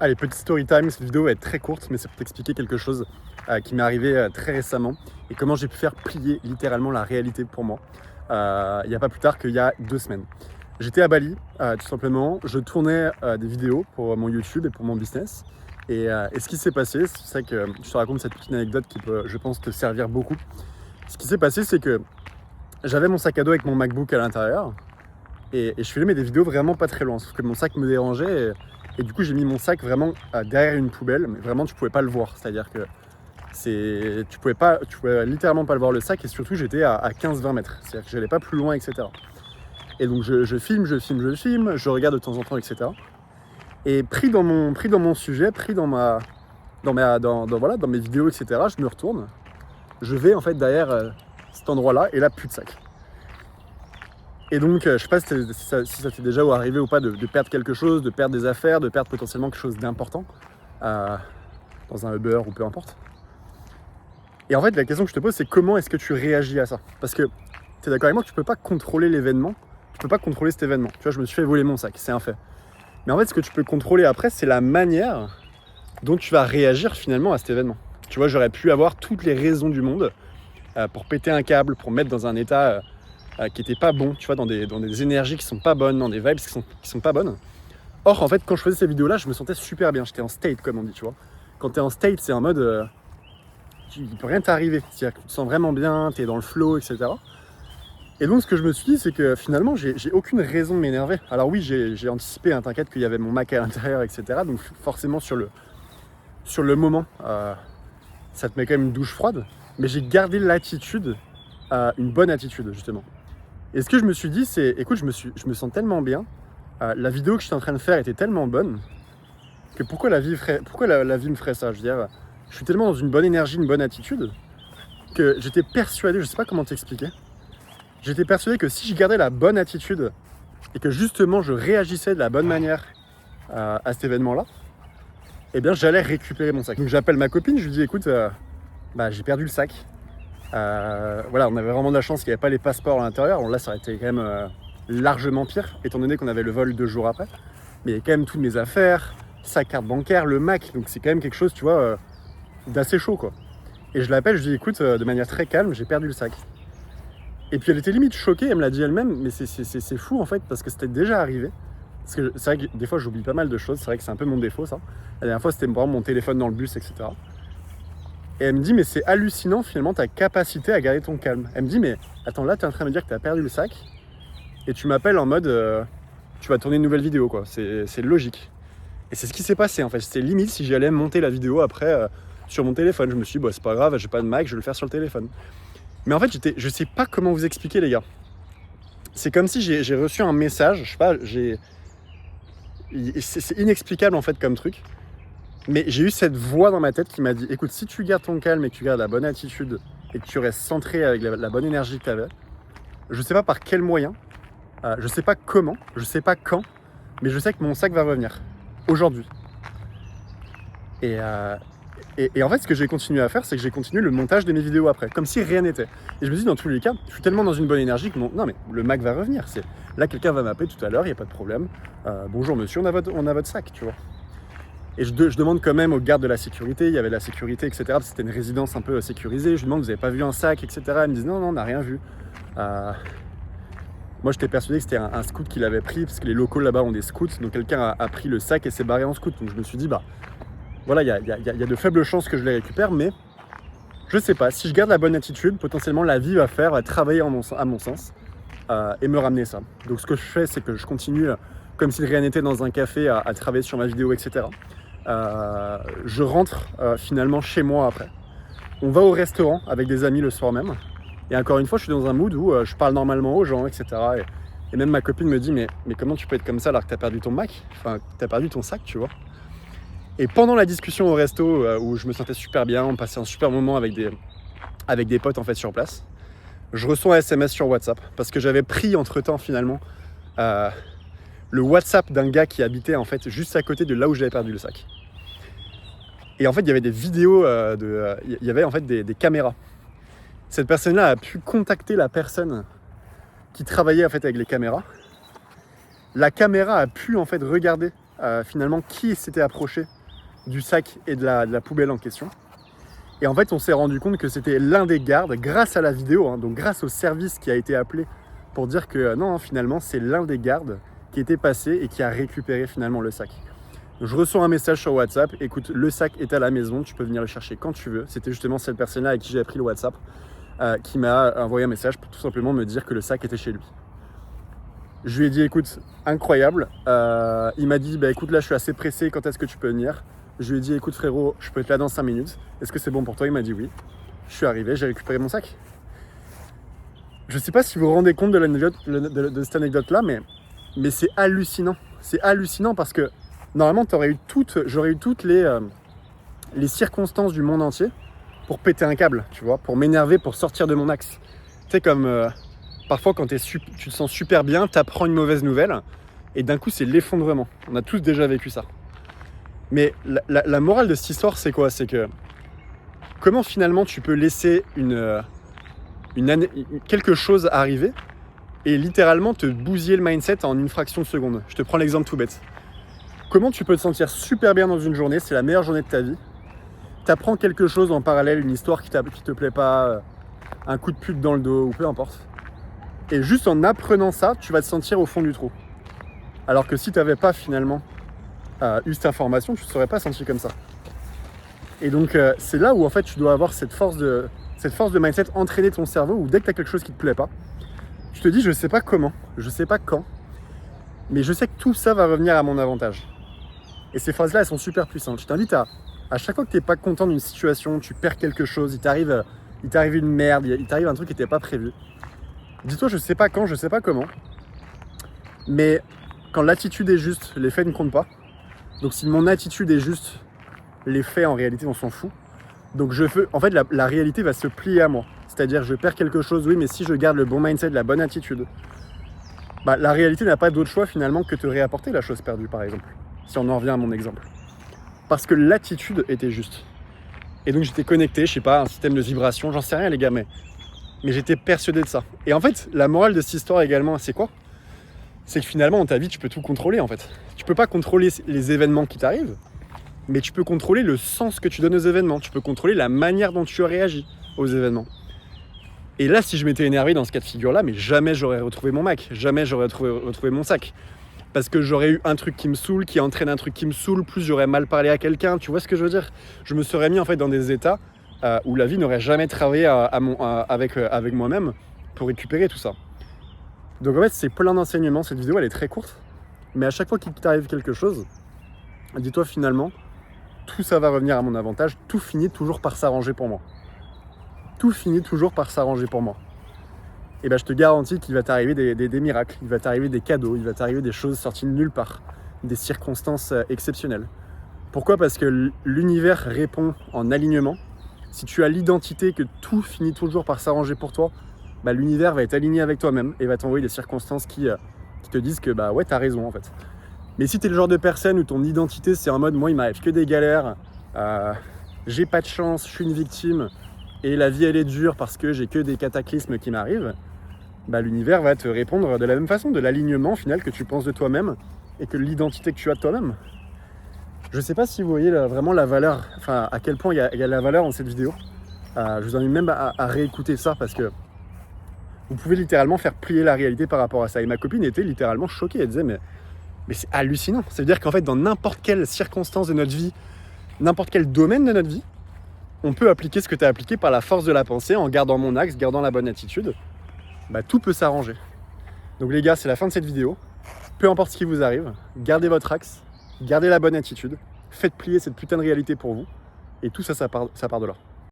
Allez, petit story time, cette vidéo va être très courte, mais c'est pour t'expliquer quelque chose qui m'est arrivé très récemment et comment j'ai pu faire plier littéralement la réalité pour moi. Il n'y a pas plus tard qu'il y a 2 semaines. J'étais à Bali, tout simplement. Je tournais des vidéos pour mon YouTube et pour mon business. Et ce qui s'est passé, c'est ça que je te raconte cette petite anecdote qui peut, je pense, te servir beaucoup. Ce qui s'est passé, c'est que j'avais mon sac à dos avec mon MacBook à l'intérieur et je filmais des vidéos vraiment pas très loin, sauf que mon sac me dérangeait. Et du coup, j'ai mis mon sac vraiment derrière une poubelle, mais vraiment, tu pouvais pas le voir. C'est-à-dire que tu pouvais littéralement pas le voir le sac, et surtout, j'étais à 15-20 mètres. C'est-à-dire que j'allais pas plus loin, etc. Et donc, je filme, je regarde de temps en temps, etc. Et pris dans mon sujet, pris dans mes vidéos, etc., je me retourne. Je vais en fait derrière cet endroit-là, et là, plus de sac. Et donc, je sais pas si ça t'est déjà arrivé ou pas de perdre quelque chose, de perdre des affaires, de perdre potentiellement quelque chose d'important dans un Uber ou peu importe. Et en fait, la question que je te pose, c'est comment est-ce que tu réagis à ça? Parce que tu es d'accord avec moi que tu peux pas contrôler l'événement, tu peux pas contrôler cet événement. Tu vois, je me suis fait voler mon sac, c'est un fait. Mais en fait, ce que tu peux contrôler après, c'est la manière dont tu vas réagir finalement à cet événement. Tu vois, j'aurais pu avoir toutes les raisons du monde pour péter un câble, pour me mettre dans un état qui n'était pas bon, tu vois, dans des énergies qui sont pas bonnes, dans des vibes qui sont pas bonnes. Or, en fait, quand je faisais ces vidéos-là, je me sentais super bien. J'étais en state, comme on dit, tu vois. Quand tu es en state, c'est en mode, il peut rien t'arriver. C'est-à-dire que tu te sens vraiment bien, tu es dans le flow, etc. Et donc, ce que je me suis dit, c'est que finalement, j'ai aucune raison de m'énerver. Alors oui, j'ai anticipé, hein, t'inquiète, qu'il y avait mon Mac à l'intérieur, etc. Donc forcément, sur le moment, ça te met quand même une douche froide. Mais j'ai gardé l'attitude, une bonne attitude, justement. Et ce que je me suis dit, c'est, écoute, je me sens tellement bien, la vidéo que j'étais en train de faire était tellement bonne, que pourquoi la vie me ferait ça? Je veux dire, je suis tellement dans une bonne énergie, une bonne attitude, que j'étais persuadé, je sais pas comment t'expliquer, j'étais persuadé que si je gardais la bonne attitude, et que justement je réagissais de la bonne manière à cet événement-là, eh bien j'allais récupérer mon sac. Donc j'appelle ma copine, je lui dis, écoute, j'ai perdu le sac. Voilà, on avait vraiment de la chance qu'il n'y avait pas les passeports à l'intérieur. Bon, là, ça aurait été quand même largement pire, étant donné qu'on avait le vol 2 jours après. Mais il y a quand même toutes mes affaires, sa carte bancaire, le Mac. Donc c'est quand même quelque chose, tu vois, d'assez chaud, quoi. Et je l'appelle, je lui dis, écoute, de manière très calme, j'ai perdu le sac. Et puis elle était limite choquée, elle me l'a dit elle-même, mais c'est fou en fait, parce que c'était déjà arrivé. Parce que c'est vrai que des fois, j'oublie pas mal de choses. C'est vrai que c'est un peu mon défaut, ça. La dernière fois, c'était vraiment mon téléphone dans le bus, etc. Et elle me dit, mais c'est hallucinant finalement ta capacité à garder ton calme. Elle me dit, mais attends, là tu es en train de me dire que tu as perdu le sac et tu m'appelles en mode tu vas tourner une nouvelle vidéo, quoi. C'est logique. Et c'est ce qui s'est passé en fait. C'était limite si j'allais monter la vidéo après sur mon téléphone. Je me suis dit, c'est pas grave, j'ai pas de Mac, je vais le faire sur le téléphone. Mais en fait, je sais pas comment vous expliquer, les gars. C'est comme si j'ai reçu un message, je sais pas, c'est inexplicable en fait comme truc. Mais j'ai eu cette voix dans ma tête qui m'a dit, écoute, si tu gardes ton calme et que tu gardes la bonne attitude et que tu restes centré avec la bonne énergie que tu avais, je sais pas par quel moyen, je sais pas comment, je sais pas quand, mais je sais que mon sac va revenir aujourd'hui. Et en fait, ce que j'ai continué à faire, c'est que j'ai continué le montage de mes vidéos après, comme si rien n'était. Et je me dis, dans tous les cas, je suis tellement dans une bonne énergie que non mais le Mac va revenir. Là, quelqu'un va m'appeler tout à l'heure, il n'y a pas de problème. Bonjour monsieur, on a votre sac, tu vois. Et je demande quand même aux gardes de la sécurité, il y avait de la sécurité, etc. Parce que c'était une résidence un peu sécurisée. Je lui demande, vous n'avez pas vu un sac, etc. Ils me disent, non, on n'a rien vu. Moi, j'étais persuadé que c'était un scout qui l'avait pris, parce que les locaux là-bas ont des scouts. Donc quelqu'un a pris le sac et s'est barré en scout. Donc je me suis dit, voilà, il y a de faibles chances que je les récupère, mais je sais pas. Si je garde la bonne attitude, potentiellement la vie va travailler à mon sens et me ramener ça. Donc ce que je fais, c'est que je continue, comme si rien n'était, dans un café à travailler sur ma vidéo, etc. Je rentre finalement chez moi après. On va au restaurant avec des amis le soir même. Et encore une fois, je suis dans un mood où je parle normalement aux gens, etc. Et même ma copine me dit, mais comment tu peux être comme ça alors que tu as perdu ton Mac? Enfin, tu as perdu ton sac, tu vois. Et pendant la discussion au resto, où je me sentais super bien, on passait un super moment avec des potes en fait sur place, je reçois un SMS sur WhatsApp parce que j'avais pris entre-temps finalement le WhatsApp d'un gars qui habitait en fait juste à côté de là où j'avais perdu le sac. Et en fait, il y avait des vidéos, il y avait en fait des caméras. Cette personne-là a pu contacter la personne qui travaillait en fait avec les caméras. La caméra a pu en fait regarder finalement qui s'était approché du sac et de la poubelle en question. Et en fait, on s'est rendu compte que c'était l'un des gardes, grâce à la vidéo, donc grâce au service qui a été appelé pour dire que non, finalement, c'est l'un des gardes qui était passé et qui a récupéré finalement le sac. Je reçois un message sur WhatsApp, écoute, le sac est à la maison, tu peux venir le chercher quand tu veux. C'était justement cette personne-là avec qui j'ai appris le WhatsApp qui m'a envoyé un message pour tout simplement me dire que le sac était chez lui. Je lui ai dit, écoute, incroyable. Il m'a dit, écoute, là, je suis assez pressé, quand est-ce que tu peux venir? Je lui ai dit, écoute frérot, je peux être là dans 5 minutes. Est-ce que c'est bon pour toi? Il m'a dit oui. Je suis arrivé, j'ai récupéré mon sac. Je ne sais pas si vous vous rendez compte de cette anecdote-là, mais c'est hallucinant. C'est hallucinant parce que normalement, j'aurais eu toutes les circonstances du monde entier pour péter un câble, tu vois, pour m'énerver, pour sortir de mon axe. Tu sais, comme parfois quand tu te sens super bien, tu apprends une mauvaise nouvelle et d'un coup, c'est l'effondrement. On a tous déjà vécu ça. Mais la morale de cette histoire, c'est quoi? C'est que comment finalement tu peux laisser quelque chose arriver et littéralement te bousiller le mindset en une fraction de seconde. Je te prends l'exemple tout bête. Comment tu peux te sentir super bien dans une journée, c'est la meilleure journée de ta vie. Tu apprends quelque chose en parallèle, une histoire qui te plaît pas, un coup de pute dans le dos ou peu importe. Et juste en apprenant ça, tu vas te sentir au fond du trou. Alors que si tu n'avais pas finalement eu cette information, tu ne te serais pas senti comme ça. Et donc c'est là où en fait tu dois avoir cette force de mindset, entraîner ton cerveau, où dès que tu as quelque chose qui ne te plaît pas, tu te dis je sais pas comment, je sais pas quand, mais je sais que tout ça va revenir à mon avantage. Et ces phrases-là, elles sont super puissantes. Je t'invite à chaque fois que tu n'es pas content d'une situation, tu perds quelque chose, il t'arrive une merde, il t'arrive un truc qui n'était pas prévu. Dis-toi je sais pas quand, je sais pas comment, mais quand l'attitude est juste, les faits ne comptent pas. Donc si mon attitude est juste, les faits en réalité on s'en fout. Donc en fait la réalité va se plier à moi. C'est-à-dire je perds quelque chose, oui, mais si je garde le bon mindset, la bonne attitude, la réalité n'a pas d'autre choix finalement que de te réapporter la chose perdue par exemple. Si on en revient à mon exemple. Parce que l'attitude était juste. Et donc j'étais connecté, je sais pas, un système de vibration, j'en sais rien les gars, mais j'étais persuadé de ça. Et en fait, la morale de cette histoire également, c'est quoi? C'est que finalement, dans ta vie, tu peux tout contrôler en fait. Tu peux pas contrôler les événements qui t'arrivent, mais tu peux contrôler le sens que tu donnes aux événements. Tu peux contrôler la manière dont tu réagis aux événements. Et là, si je m'étais énervé dans ce cas de figure-là, mais jamais j'aurais retrouvé mon Mac, jamais j'aurais retrouvé mon sac. Parce que j'aurais eu un truc qui me saoule, qui entraîne un truc qui me saoule, plus j'aurais mal parlé à quelqu'un, tu vois ce que je veux dire? Je me serais mis en fait dans des états où la vie n'aurait jamais travaillé avec moi-même pour récupérer tout ça. Donc en fait, c'est plein d'enseignements. Cette vidéo, elle est très courte, mais à chaque fois qu'il t'arrive quelque chose, dis-toi finalement, tout ça va revenir à mon avantage, tout finit toujours par s'arranger pour moi. Tout finit toujours par s'arranger pour moi. Et je te garantis qu'il va t'arriver des miracles, il va t'arriver des cadeaux, il va t'arriver des choses sorties de nulle part, des circonstances exceptionnelles. Pourquoi? Parce que l'univers répond en alignement. Si tu as l'identité que tout finit toujours par s'arranger pour toi, l'univers va être aligné avec toi-même et va t'envoyer des circonstances qui te disent que ouais, t'as raison en fait. Mais si t'es le genre de personne où ton identité c'est en mode moi il m'arrive que des galères, j'ai pas de chance, je suis une victime et la vie elle est dure parce que j'ai que des cataclysmes qui m'arrivent, l'univers va te répondre de la même façon, de l'alignement final que tu penses de toi-même et que l'identité que tu as de toi-même. Je sais pas si vous voyez vraiment la valeur, à quel point il y a la valeur dans cette vidéo. Je vous invite même à réécouter ça parce que vous pouvez littéralement faire plier la réalité par rapport à ça. Et ma copine était littéralement choquée, elle disait mais c'est hallucinant. Ça veut dire qu'en fait dans n'importe quelle circonstance de notre vie, n'importe quel domaine de notre vie, on peut appliquer ce que tu as appliqué par la force de la pensée, en gardant mon axe, gardant la bonne attitude. Tout peut s'arranger. Donc les gars, c'est la fin de cette vidéo. Peu importe ce qui vous arrive, gardez votre axe, gardez la bonne attitude, faites plier cette putain de réalité pour vous, et tout ça, ça part de là.